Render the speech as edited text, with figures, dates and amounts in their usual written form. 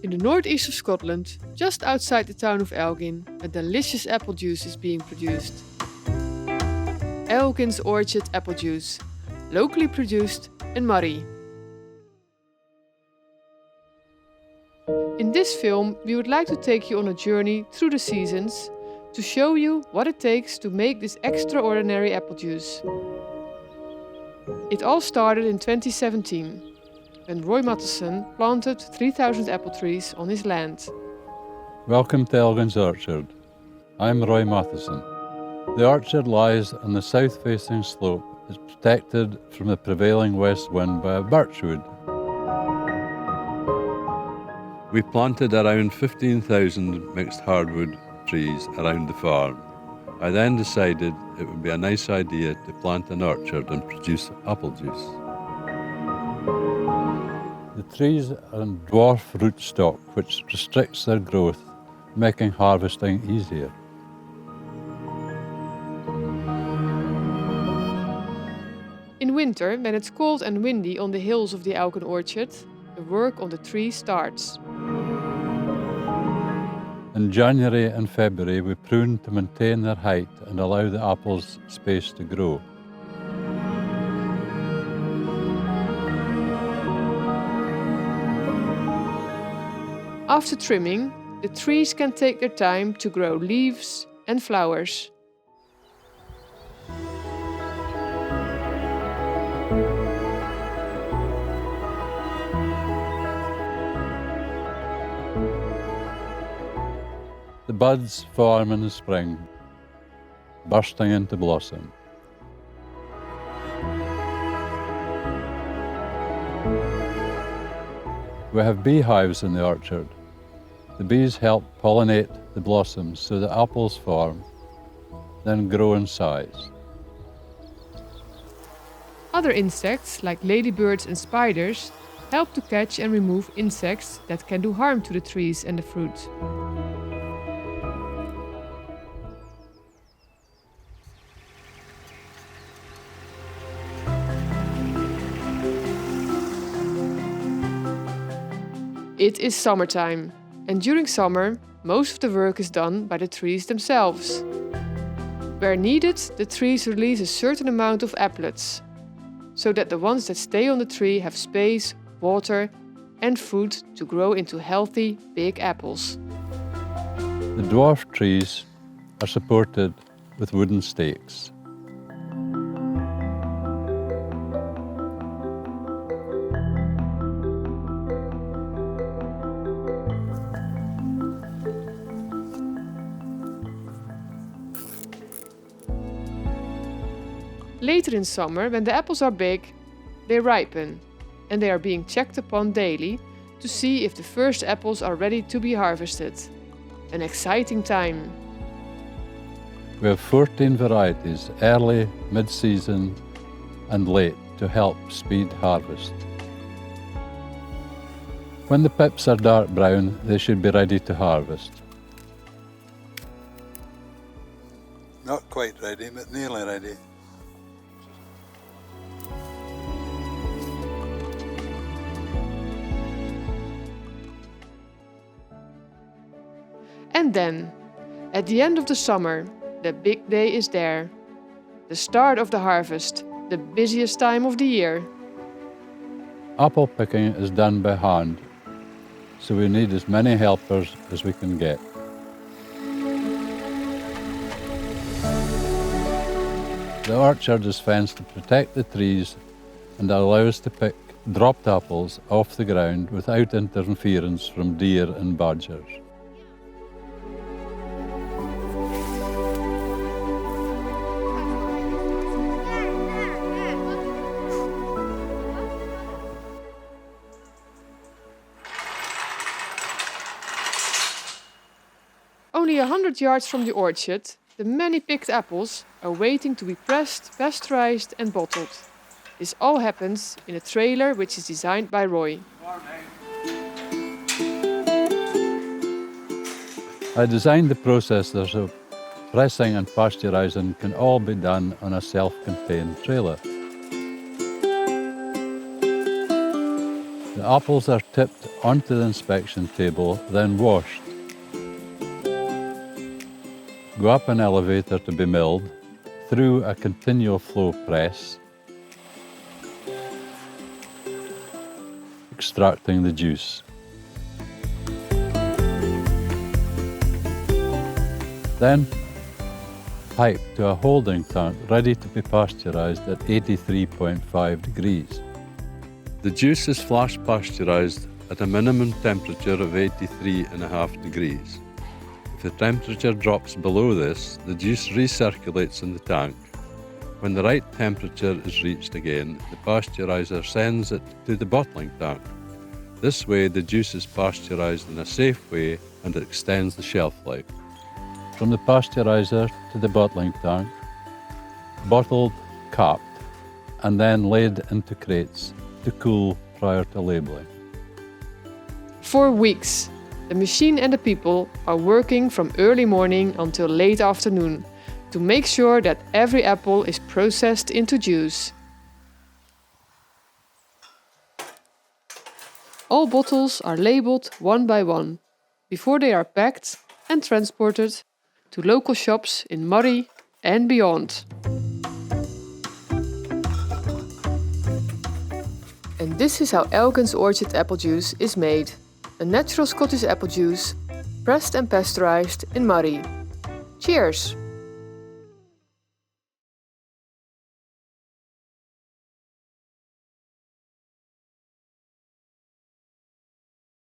In the northeast of Scotland, just outside the town of Elgin, a delicious apple juice is being produced. Elgin's Orchard apple juice, locally produced in Murray. In this film, we would like to take you on a journey through the seasons to show you what it takes to make this extraordinary apple juice. It all started in 2017, when Roy Matheson planted 3,000 apple trees on his land. Welcome to Elgin's Orchard. I'm Roy Matheson. The orchard lies on the south-facing slope. It's protected from the prevailing west wind by a birchwood. We planted around 15,000 mixed hardwood trees around the farm. I then decided it would be a nice idea to plant an orchard and produce apple juice. The trees are in dwarf rootstock, which restricts their growth, making harvesting easier. In winter, when it's cold and windy on the hills of the Elgin Orchard, the work on the tree starts. In January and February, we prune to maintain their height and allow the apples space to grow. After trimming, the trees can take their time to grow leaves and flowers. The buds form in the spring, bursting into blossom. We have beehives in the orchard. The bees help pollinate the blossoms so the apples form, then grow in size. Other insects, like ladybirds and spiders, help to catch and remove insects that can do harm to the trees and the fruit. It is summertime, and during summer, most of the work is done by the trees themselves. Where needed, the trees release a certain amount of applets, so that the ones that stay on the tree have space, water, and food to grow into healthy, big apples. The dwarf trees are supported with wooden stakes. Later in summer, when the apples are big, they ripen, and they are being checked upon daily to see if the first apples are ready to be harvested. An exciting time. We have 14 varieties, early, mid-season, and late, to help speed harvest. When the pips are dark brown, they should be ready to harvest. Not quite ready, but nearly ready. And then, at the end of the summer, the big day is there. The start of the harvest, the busiest time of the year. Apple picking is done by hand, so we need as many helpers as we can get. The orchard is fenced to protect the trees and allow us to pick dropped apples off the ground without interference from deer and badgers. Only 100 yards from the orchard, the many picked apples are waiting to be pressed, pasteurized and bottled. This all happens in a trailer which is designed by Roy. I designed the process so pressing and pasteurizing can all be done on a self-contained trailer. The apples are tipped onto the inspection table, then washed. Go up an elevator to be milled, through a continual flow press, extracting the juice. Then piped to a holding tank ready to be pasteurised at 83.5 degrees. The juice is flash pasteurised at a minimum temperature of 83.5 degrees. If the temperature drops below this, the juice recirculates in the tank. When the right temperature is reached again, the pasteuriser sends it to the bottling tank. This way, the juice is pasteurised in a safe way and it extends the shelf life. From the pasteuriser to the bottling tank, bottled, capped, and then laid into crates to cool prior to labelling. For weeks, the machine and the people are working from early morning until late afternoon to make sure that every apple is processed into juice. All bottles are labelled one by one before they are packed and transported to local shops in Murray and beyond. And this is how Elgin's orchard apple juice is made. A natural Scottish apple juice, pressed and pasteurized in Murray. Cheers!